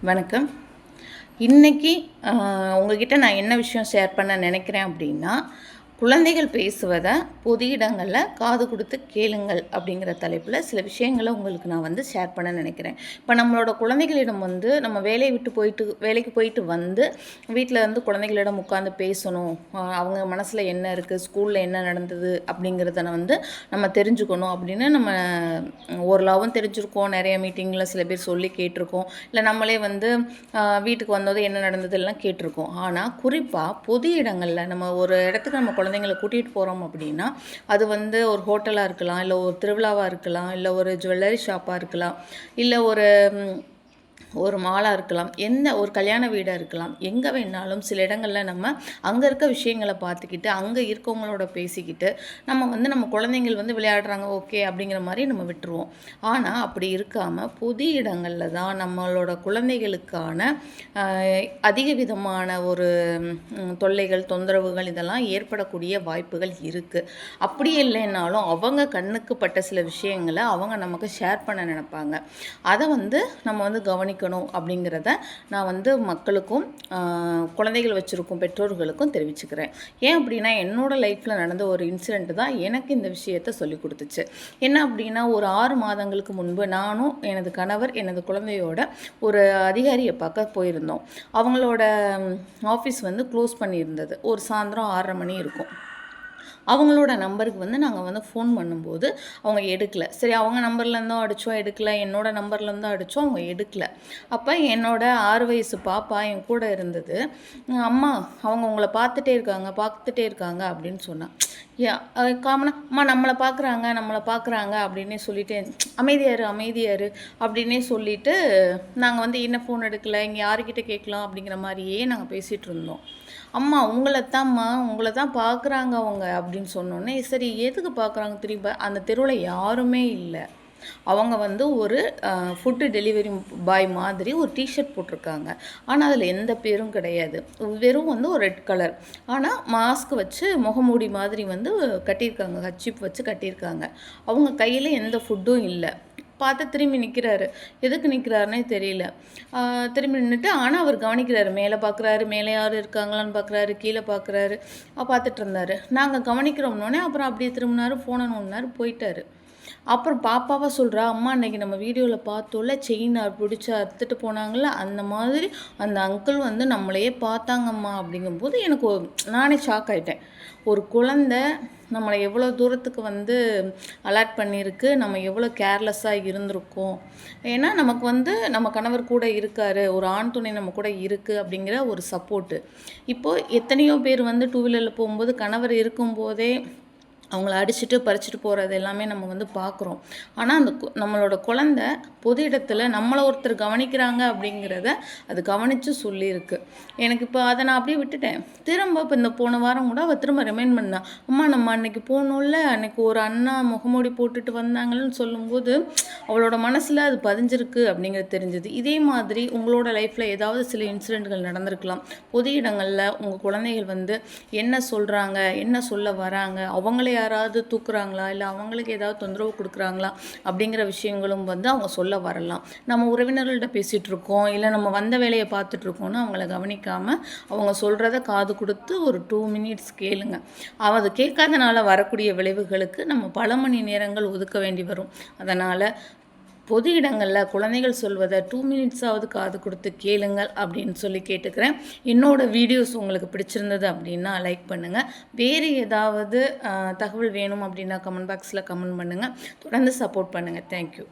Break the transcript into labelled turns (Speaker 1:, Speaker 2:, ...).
Speaker 1: வணக்கம். இன்னைக்கு உங்ககிட்ட நான் என்ன விஷயம் ஷேர் பண்ண நினைக்கிறேன் அப்படின்னா, குழந்தைகள் பேசுவதை பொது இடங்களில் காது கொடுத்து கேளுங்கள் அப்படிங்கிற தலைப்பில் சில விஷயங்களை உங்களுக்கு நான் ஷேர் பண்ண நினைக்கிறேன். இப்போ நம்மளோட குழந்தைகளிடம் நம்ம வேலைக்கு போயிட்டு வந்து வீட்டில் குழந்தைகளிடம் உட்காந்து பேசணும். அவங்க மனசில் என்ன இருக்குது, ஸ்கூலில் என்ன நடந்தது அப்படிங்கிறத நம்ம தெரிஞ்சுக்கணும் அப்படின்னு நம்ம ஓரளவும் தெரிஞ்சுருக்கோம். நிறைய மீட்டிங்கில் சில பேர் சொல்லி கேட்டிருக்கோம். இல்லை நம்மளே வீட்டுக்கு வந்தது என்ன நடந்தது எல்லாம் கேட்டிருக்கோம். ஆனால் குறிப்பாக பொது இடங்களில் நம்ம ஒரு இடத்துக்கு நம்ம குழந்தைங்களை கூட்டிகிட்டு போகிறோம் அப்படின்னா, அது ஒரு ஹோட்டலாக இருக்கலாம், இல்லை ஒரு திருவிழாவாக இருக்கலாம், இல்லை ஒரு ஜுவல்லரி ஷாப்பாக இருக்கலாம், இல்லை ஒரு மாலாக இருக்கலாம், ஒரு கல்யாண வீடாக இருக்கலாம். எங்கே வேணாலும் சில இடங்களில் நம்ம அங்கே இருக்க விஷயங்களை பார்த்துக்கிட்டு அங்கே இருக்கவங்களோட பேசிக்கிட்டு நம்ம குழந்தைங்கள் விளையாடுறாங்க ஓகே அப்படிங்கிற மாதிரி நம்ம விட்டுருவோம். ஆனால் அப்படி இருக்காமல் பொது இடங்களில் தான் நம்மளோட குழந்தைகளுக்கான அதிக விதமான ஒரு தொல்லைகள், தொந்தரவுகள் இதெல்லாம் ஏற்படக்கூடிய வாய்ப்புகள் இருக்குது. அப்படி இல்லைன்னாலும் அவங்க கண்ணுக்கு பட்ட சில விஷயங்களை அவங்க நமக்கு ஷேர் பண்ண நினைப்பாங்க. அதை நம்ம கவனிக்கணும் அப்படிங்கிறத நான் மக்களுக்கும் குழந்தைகள் வச்சுருக்கும் பெற்றோர்களுக்கும் தெரிவிச்சுக்கிறேன். ஏன் அப்படின்னா, என்னோடய லைஃப்பில் நடந்த ஒரு இன்சிடெண்ட் தான் எனக்கு இந்த விஷயத்தை சொல்லி கொடுத்துச்சு. என்ன அப்படின்னா, ஒரு 6 மாதங்களுக்கு முன்பு நானும் எனது கணவர் எனது குழந்தையோட ஒரு அதிகாரியை பார்க்க போயிருந்தோம். அவங்களோட ஆஃபீஸ் க்ளோஸ் பண்ணியிருந்தது. ஒரு சாயந்தரம் 6:30 மணி இருக்கும். அவங்களோட நம்பருக்கு நாங்கள் ஃபோன் பண்ணும்போது அவங்க எடுக்கலை. சரி, அவங்க நம்பர்லேருந்தும் அடித்தோம், எடுக்கலை. என்னோடய நம்பர்லேருந்தும் அடித்தோம், அவங்க எடுக்கலை. அப்போ என்னோட 6 வயசு பாப்பா என் கூட இருந்தது. அம்மா, அவங்க உங்களை பார்த்துட்டே இருக்காங்க அப்படின்னு சொன்னான். காமனா அம்மா நம்மளை பார்க்குறாங்க அப்படின்னே சொல்லிட்டு அமைதியாரு அப்படின்னே சொல்லிட்டு நாங்கள் என்ன ஃபோன் எடுக்கலை, இங்கே யாருக்கிட்ட கேட்கலாம் அப்படிங்கிற மாதிரியே நாங்கள் பேசிகிட்டு இருந்தோம். அம்மா உங்களை தான் பார்க்குறாங்க அவங்க அப்படின்னு சொன்னோன்னே, சரி எதுக்கு பார்க்குறாங்க திரும்ப? அந்த தெருவில் யாருமே இல்லை. அவங்க ஒரு ஃபுட்டு டெலிவரி பாய் மாதிரி ஒரு டிஷர்ட் போட்டிருக்காங்க. ஆனால் அதில் எந்த பேரும் கிடையாது. வெறும் ஒரு ரெட் கலர். ஆனால் மாஸ்க் வச்சு முகமூடி மாதிரி கட்டியிருக்காங்க, கர்ச்சீப் வச்சு கட்டியிருக்காங்க. அவங்க கையில் எந்த ஃபுட்டும் இல்லை. பார்த்து திரும்பி நிற்கிறாரு. எதுக்கு நிற்கிறாருன்னே தெரியல. திரும்பி நின்றுட்டு ஆனால் அவர் கவனிக்கிறாரு. மேலே பார்க்குறாரு, மேலே யாரும் இருக்காங்களான்னு பார்க்குறாரு, கீழே பார்க்குறாரு, பார்த்துட்டு இருந்தார். நாங்கள் கவனிக்கிறோம்னோடனே அப்புறம் அப்படியே திரும்பினார், ஃபோனை நோண்டினார், போயிட்டார். அப்புறம் பாப்பாவாக சொல்கிறா, அம்மா அன்றைக்கி நம்ம வீடியோவில் பார்த்தோம்ல, செயின் பிடிச்சி அறுத்துட்டு போனாங்கள, அந்த மாதிரி அந்த அங்கிள் நம்மளையே பார்த்தாங்கம்மா அப்படிங்கும்போது நானே ஷாக் ஆகிட்டேன். ஒரு குழந்தை நம்மளை எவ்வளோ தூரத்துக்கு அலர்ட் பண்ணியிருக்கு, நம்ம எவ்வளோ கேர்லெஸ்ஸாக இருந்திருக்கோம். ஏன்னா நமக்கு நம்ம கணவர் கூட இருக்கார், ஒரு ஆண் துணை நம்ம கூட இருக்குது அப்படிங்கிற ஒரு சப்போர்ட்டு. இப்போது எத்தனையோ பேர் 2 வீலரில் போகும்போது கணவர் இருக்கும்போதே அவங்கள அடிச்சுட்டு பறிச்சுட்டு போகிறது எல்லாமே நம்ம பார்க்குறோம். ஆனால் நம்மளோட குழந்த பொது இடத்துல நம்மளை ஒருத்தர் கவனிக்கிறாங்க அப்படிங்கிறத அது கவனித்து சொல்லியிருக்கு. எனக்கு இப்போ அதை நான் அப்படியே விட்டுட்டேன். திரும்ப இப்போ இந்த போன வாரம் கூட அவள் திரும்ப ரிமைண்ட் பண்ணா, அம்மா நம்ம அன்னைக்கு போகணும்ல, அன்னைக்கு ஒரு அண்ணா முகமூடி போட்டுட்டு வந்தாங்கன்னு சொல்லும்போது அவளோட மனசில் அது பதிஞ்சிருக்கு அப்படிங்கிறது தெரிஞ்சது. இதே மாதிரி உங்களோட லைஃப்பில் ஏதாவது சில இன்சிடெண்ட்கள் நடந்திருக்கலாம். பொது இடங்களில் உங்கள் குழந்தைகள் என்ன சொல்கிறாங்க, என்ன சொல்ல வராங்க, அவங்களே யாராவது தூக்குறாங்களா, இல்லை அவங்களுக்கு ஏதாவது தொந்தரவு கொடுக்குறாங்களா அப்படிங்கிற விஷயங்களும் அவங்க சொல்ல வரலாம். நம்ம உறவினர்கள்ட்ட பேசிகிட்டு இருக்கோம், இல்லை நம்ம வந்த வேலையை பார்த்துட்ருக்கோன்னு அவங்கள கவனிக்காமல் அவங்க சொல்கிறத காது கொடுத்து ஒரு 2 மினிட்ஸ் கேளுங்க. அது கேட்காதனால வரக்கூடிய விளைவுகளுக்கு நம்ம பல மணி நேரங்கள் ஒதுக்க வேண்டி வரும். அதனால் பொது இடங்களில் குழந்தைகள் சொல்வதை 2 மினிட்ஸாவது காது கொடுத்து கேளுங்கள் அப்படின்னு சொல்லி கேட்டுக்கிறேன். என்னோடய வீடியோஸ் உங்களுக்கு பிடிச்சிருந்தது அப்படின்னா லைக் பண்ணுங்கள். வேறு ஏதாவது தகவல் வேணும் அப்படின்னா கமெண்ட் பாக்ஸில் கமெண்ட் பண்ணுங்கள். தொடர்ந்து சப்போர்ட் பண்ணுங்கள். தேங்க்யூ.